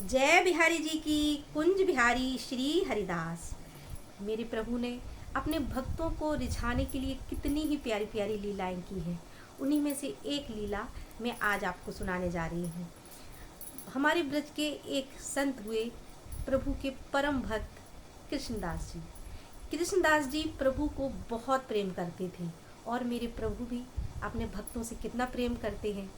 जय बिहारी जी की। कुंज बिहारी श्री हरिदास। मेरे प्रभु ने अपने भक्तों को रिझाने के लिए कितनी ही प्यारी प्यारी लीलाएं की हैं। उन्हीं में से एक लीला मैं आज आपको सुनाने जा रही हूँ। हमारे ब्रज के एक संत हुए प्रभु के परम भक्त कृष्णदास जी। कृष्णदास जी प्रभु को बहुत प्रेम करते थे और मेरे प्रभु भी अपने भक्तों से कितना प्रेम करते हैं।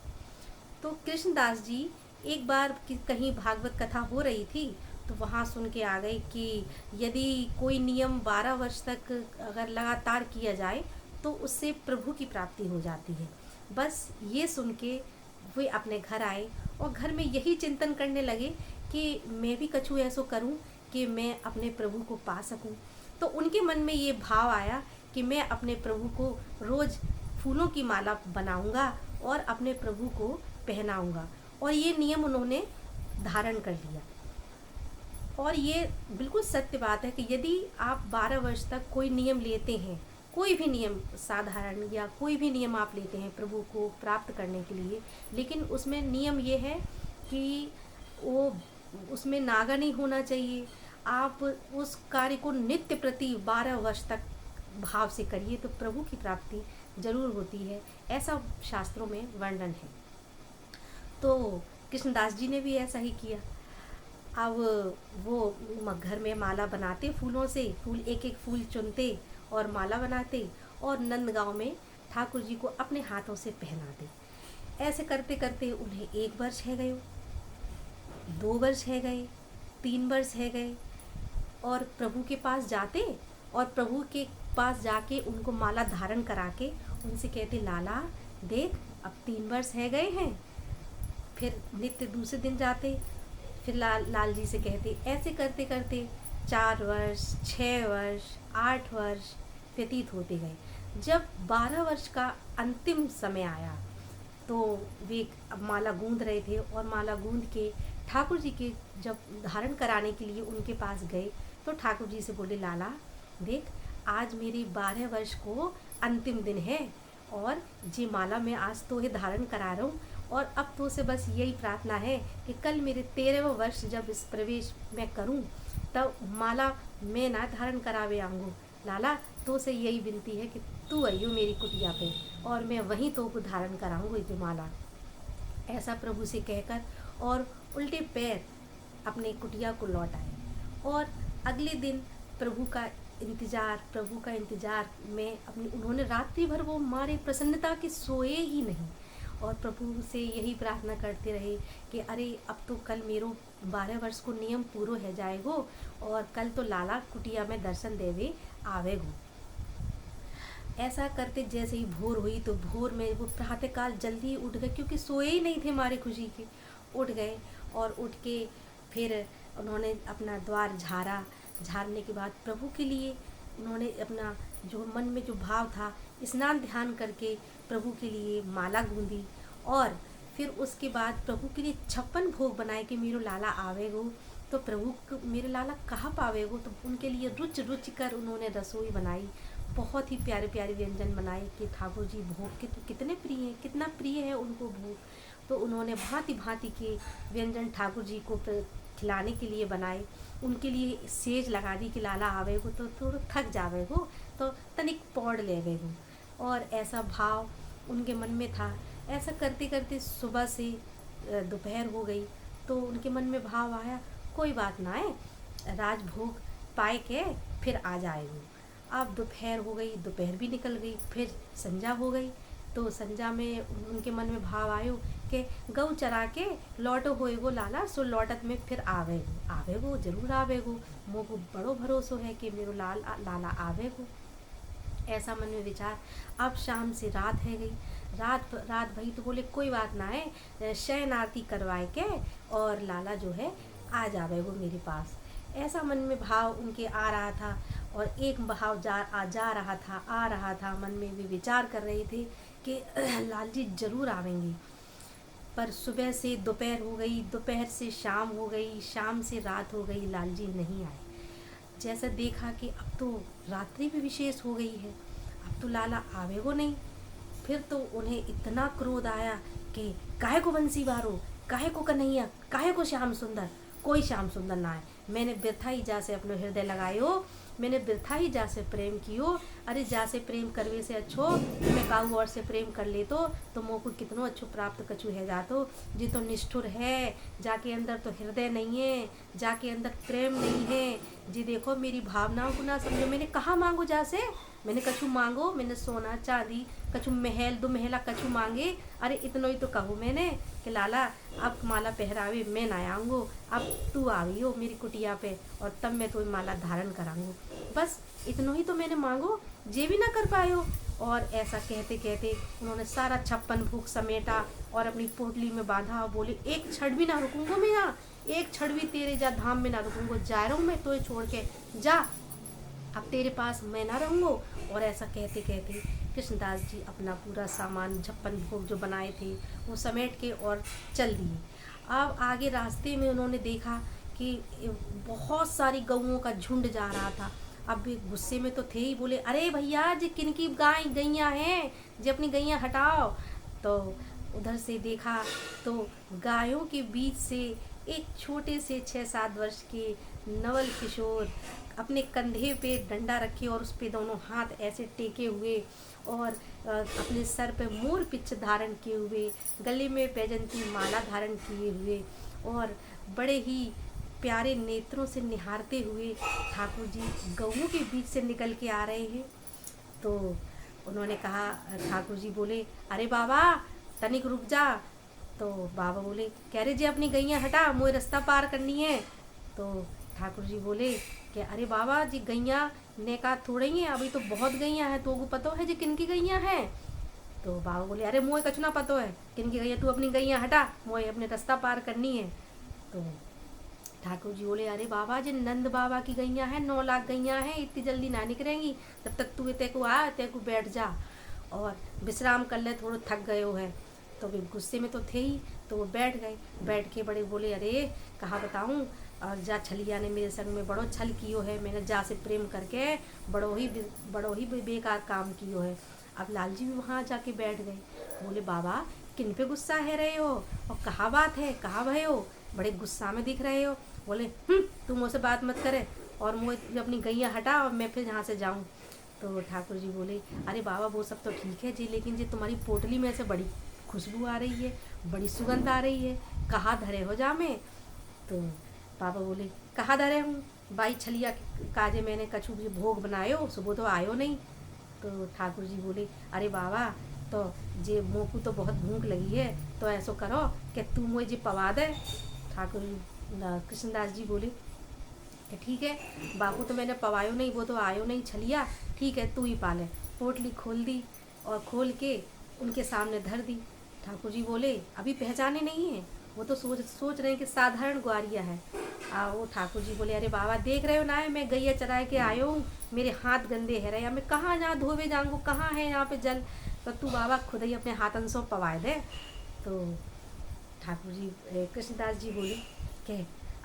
तो कृष्णदास जी एक बार कहीं भागवत कथा हो रही थी तो वहाँ सुन के आ गए कि यदि कोई नियम 12 वर्ष तक अगर लगातार किया जाए तो उससे प्रभु की प्राप्ति हो जाती है। बस ये सुन के वे अपने घर आए और घर में यही चिंतन करने लगे कि मैं भी कछु ऐसो करूं कि मैं अपने प्रभु को पा सकूं। तो उनके मन में ये भाव आया कि मैं अपने प्रभु को रोज़ फूलों की माला बनाऊंगा और अपने प्रभु को पहनाऊंगा। और ये नियम उन्होंने धारण कर लिया। और ये बिल्कुल सत्य बात है कि यदि आप 12 वर्ष तक कोई नियम लेते हैं, कोई भी नियम साधारण या कोई भी नियम आप लेते हैं प्रभु को प्राप्त करने के लिए, लेकिन उसमें नियम ये है कि वो उसमें नागा नहीं होना चाहिए। आप उस कार्य को नित्य प्रति 12 वर्ष तक भाव से करिए तो प्रभु की प्राप्ति जरूर होती है। ऐसा शास्त्रों में वर्णन है। तो कृष्णदास जी ने भी ऐसा ही किया। अब वो घर में माला बनाते फूलों से, फूल एक एक फूल चुनते और माला बनाते और नंदगांव में ठाकुर जी को अपने हाथों से पहनाते। ऐसे करते करते उन्हें 1 वर्ष है गए, 2 वर्ष है गए, 3 वर्ष है गए और प्रभु के पास जाते और प्रभु के पास जाके उनको माला धारण करा के उनसे कहते, लाला देख अब 3 वर्ष है गए हैं। फिर नित्य दूसरे दिन जाते, फिर लाल जी से कहते। ऐसे करते करते 4 वर्ष, 6 वर्ष, 8 वर्ष व्यतीत होते गए। जब 12 वर्ष का अंतिम समय आया तो वे माला गूंद रहे थे और माला गूंद के ठाकुर जी के जब धारण कराने के लिए उनके पास गए तो ठाकुर जी से बोले, लाला देख आज मेरे 12 वर्ष को अंतिम दिन है और जी माला मैं आज तो ये धारण करा रहा हूँ और अब तो से बस यही प्रार्थना है कि कल मेरे 13वें वर्ष जब इस प्रवेश मैं करूं तब माला मैं ना धारण करावे आऊँगू। लाला तो से यही विनती है कि तू आइयो मेरी कुटिया पे और मैं वहीं तो को धारण कराऊंगी जो माला। ऐसा प्रभु से कहकर और उल्टे पैर अपने कुटिया को लौट आए। और अगले दिन प्रभु का इंतजार में अपनी उन्होंने रात्रि भर वो मारे प्रसन्नता के सोए ही नहीं और प्रभु से यही प्रार्थना करते रहे कि अरे अब तो कल मेरो 12 वर्ष को नियम पूरो है जाएगो और कल तो लाला कुटिया में दर्शन देवे आवेगो। ऐसा करते जैसे ही भोर हुई तो भोर में वो प्रातःकाल जल्दी उठ गए क्योंकि सोए ही नहीं थे मारे खुशी के। उठ गए और उठ के फिर उन्होंने अपना द्वार झाड़ने के बाद प्रभु के लिए उन्होंने अपना जो मन में जो भाव था स्नान ध्यान करके प्रभु के लिए माला गूंदी और फिर उसके बाद प्रभु के लिए 56 भोग बनाए कि मेरो लाला आवेगो तो प्रभु मेरे लाला कहाँ पावेगो। तो उनके लिए रुच कर उन्होंने रसोई बनाई। बहुत ही प्यारे प्यारे व्यंजन बनाए कि ठाकुर जी भोग के तो कितने प्रिय हैं, कितना प्रिय है उनको भोग। तो उन्होंने भांति भांति के व्यंजन ठाकुर जी को खिलाने के लिए बनाए। उनके लिए सेज लगा दी कि लाला आवेगो तो थोड़ा थक जावेगो तो तनिक पौड़ लेवेगो और ऐसा भाव उनके मन में था। ऐसा करते करते सुबह से दोपहर हो गई तो उनके मन में भाव आया कोई बात ना है, राजभोग पाए के फिर आ जाएगो। अब दोपहर हो गई, दोपहर भी निकल गई, फिर संजा हो गई तो संजा में उनके मन में भाव आयो कि गऊ चरा के लौटो होएगो लाला सो लौटत में फिर आवेगो जरूर आवेगो। मोको बड़ो भरोसो है कि मेरो लाला आवेगो। ऐसा मन में विचार। अब शाम से रात है गई, रात भई तो बोले कोई बात ना है, शयन आरती करवाए के और लाला जो है आ जावेगो मेरे पास। ऐसा मन में भाव उनके आ रहा था और एक भाव जा रहा था मन में भी विचार कर रहे थे कि लाल जी जरूर आवेंगे। पर सुबह से दोपहर हो गई, दोपहर से शाम हो गई, शाम से रात हो गई, लाल जी नहीं आए। जैसा देखा कि अब तो रात्रि भी विशेष हो गई है, अब तो लाला आवेगो नहीं। फिर तो उन्हें इतना क्रोध आया कि काहे को बंसी बारो, काहे को कन्हैया, काहे को श्याम सुंदर। कोई श्याम सुंदर ना आए। मैंने वृथा ही जा से अपने हृदय लगायो, मैंने वृथा ही जा से प्रेम कियो। अरे जा से प्रेम करवे से अच्छो मैं काहू और से प्रेम कर ले तो मोको कितनो अच्छो प्राप्त कछु है जातो। जी तो निष्ठुर है, जाके अंदर तो हृदय नहीं है, जाके अंदर प्रेम नहीं है। जी देखो मेरी भावनाओं को ना समझो। मैंने कहाँ मांगो जा से, मैंने कछु मांगो, मैंने सोना चांदी कछु महल दो महला कछु मांगे। अरे इतनो ही तो कहूँ मैंने कि लाला अब माला पहरावे मैं ना आऊँगो, अब तू आई हो मेरी कुटिया पे और तब मैं तो माला धारण कराऊंगो। बस इतनो ही तो मैंने मांगो, जे भी ना कर पायो। और ऐसा कहते कहते उन्होंने सारा 56 भूख समेटा और अपनी पोटली में बांधा और बोले एक क्षण भी ना रुकूंगो मैं यहाँ, एक क्षण भी तेरे जा धाम में ना रुकूंगो, जा रहा हूँ मैं तो छोड़ के, जा अब तेरे पास मैं ना रहूँगो। और ऐसा कहते कहते कृष्णदास जी अपना पूरा सामान 56 भोग जो बनाए थे वो समेट के और चल दिए। अब आगे रास्ते में उन्होंने देखा कि बहुत सारी गऊओं का झुंड जा रहा था। अब भी गुस्से में तो थे ही, बोले अरे भैया जी किनकी गैया हैं, जी अपनी गैया हटाओ। तो उधर से देखा तो गायों के बीच से एक छोटे से 6-7 वर्ष के नवल किशोर अपने कंधे पे डंडा रखे और उस पे दोनों हाथ ऐसे टेके हुए और अपने सर पे मोर पिच्छ धारण किए हुए, गले में बैजंती माला धारण किए हुए और बड़े ही प्यारे नेत्रों से निहारते हुए ठाकुर जी गऊओं के बीच से निकल के आ रहे हैं। तो उन्होंने कहा, ठाकुर जी बोले अरे बाबा तनिक रुक जा। तो बाबा बोले कह रहे जी अपनी गैया हटा, मुझे रास्ता पार करनी है। तो ठाकुर जी बोले कि अरे बाबा जी गैया ने कहा थोड़ी ही है, अभी तो बहुत गैया है, तो को पता है जी किनकी गैया है। तो बाबा बोले अरे मोए कछु ना पता है किनकी गैया, तू अपनी गैया हटा, मोए अपने रास्ता पार करनी है। तो ठाकुर जी बोले अरे बाबा जी नंद बाबा की गैया है, 9 लाख गैया है, इतनी जल्दी ना निकलेंगी, जब तक तू तेको आ तेको बैठ जा और विश्राम कर ले, थोड़ा थक गए हो है। तो वे गुस्से में तो थे ही, तो वो बैठ गए। बैठ के बड़े बोले अरे कहाँ बताऊँ, और जा छलिया ने मेरे संग में बड़ो छल कियो है, मैंने जा से प्रेम करके बड़ो ही बेकार काम कियो है। अब लाल जी भी वहाँ जाके बैठ गए। बोले बाबा किन पे गुस्सा है रहे हो और कहाँ बात है, कहाँ भय हो, बड़े गुस्सा में दिख रहे हो। बोले तुम मुझसे बात मत करे और मुझे अपनी गैया हटा और मैं फिर यहाँ से जाऊँ। तो ठाकुर जी बोले अरे बाबा वो सब तो ठीक है जी, लेकिन जी तुम्हारी पोटली में से बड़ी खुशबू आ रही है, बड़ी सुगंध आ रही है, कहाँ धरे हो जा में। तो बाबा बोले कहाँ धरे हूँ बाई छलिया काजे, मैंने कछु भी भोग बनायो सुबह तो आयो नहीं। तो ठाकुर जी बोले अरे बाबा तो जे मोकू तो बहुत भूख लगी है, तो ऐसो करो कि तू मुझे जी पवा दे। ठाकुर कृष्णदास जी बोले कि ठीक है बापू तो मैंने पवायो नहीं, वो तो आयो नहीं छलिया, ठीक है तू ही पाले। पोटली खोल दी और खोल के उनके सामने धर दी। ठाकुर जी बोले अभी पहचाने नहीं है, वो तो सोच रहे हैं कि साधारण ग्वारिया है। वो ठाकुर जी बोले अरे बाबा देख रहे हो ना है मैं गैया चराए के आयो हूँ, मेरे हाथ गंदे है रहे, मैं कहाँ जहाँ धोवे जाऊँगा, कहाँ है यहाँ पे जल, तो तू बाबा खुद ही अपने हाथन से पवाए दे। तो ठाकुर जी कृष्णदास जी बोले कि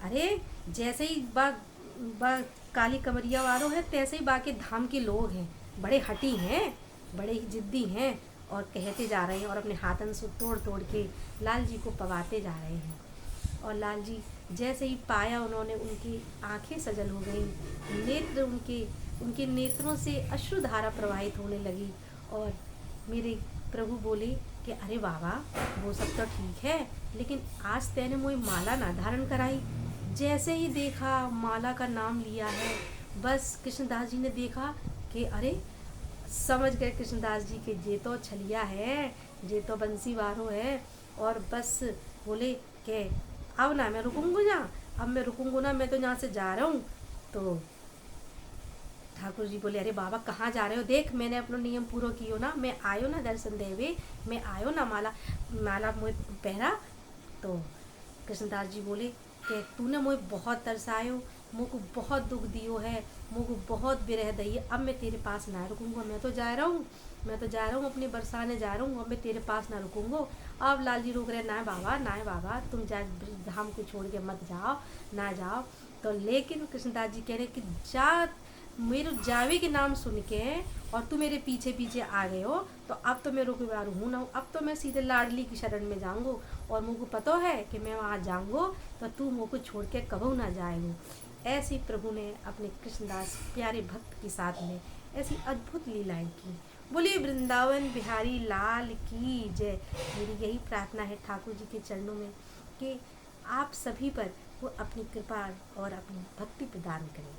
अरे जैसे ही बा काली कमरिया वालों है तैसे ही बाकी धाम के लोग हैं, बड़े हटी हैं, बड़े ही जिद्दी हैं और कहते जा रहे हैं और अपने हाथन से तोड़ तोड़ के लाल जी को पवाते जा रहे हैं। और लाल जी जैसे ही पाया उन्होंने, उनकी आंखें सजल हो गई, नेत्र उनके नेत्रों से अश्रुधारा प्रवाहित होने लगी। और मेरे प्रभु बोले कि अरे बाबा वो सब तो ठीक है, लेकिन आज तेने मुझे माला ना धारण कराई। जैसे ही देखा माला का नाम लिया है, बस कृष्णदास जी ने देखा कि अरे समझ गए कृष्णदास जी के जे तो छलिया है, जे तो बंसी वारो है। और बस बोले कि अब ना मैं रुकूंगा ना, अब मैं रुकूंगा ना, मैं तो यहाँ से जा रहा हूँ। तो ठाकुर जी बोले अरे बाबा कहाँ जा रहे हो, देख मैंने अपना नियम पूरा कियो ना, मैं आयो ना दर्शन देवे, मैं आयो ना माला मुझे पहरा। तो कृष्णदास जी बोले कि तूने मुझे बहुत तरसायो, मुझको बहुत दुख दियो है, मुझको बहुत विरह दई है, अब मैं तेरे पास ना रुकूंगा, मैं तो जा रहा हूँ अपनी बरसाने जा रहा हूँ, अब मैं तेरे पास ना रुकूंगा। अब लाल जी रोक रहे ना बाबा तुम जा धाम को छोड़ के मत जाओ, ना जाओ। तो लेकिन कृष्णदास जी कह रहे कि जा मेरे जावे के नाम सुन के और तू मेरे पीछे पीछे आ गए हो, तो अब तो मैं रुकवार हूँ ना, अब तो मैं सीधे लाडली की शरण में जाऊँगो, और मुझको पता है कि मैं वहाँ जाऊँगो तो तू मुझको छोड़ के कबू ना जाएगो। ऐसी प्रभु ने अपने कृष्णदास प्यारे भक्त के साथ में ऐसी अद्भुत लीलाएं की। बोलिए वृंदावन बिहारी लाल की जय। मेरी यही प्रार्थना है ठाकुर जी के चरणों में कि आप सभी पर वो अपनी कृपा और अपनी भक्ति प्रदान करें।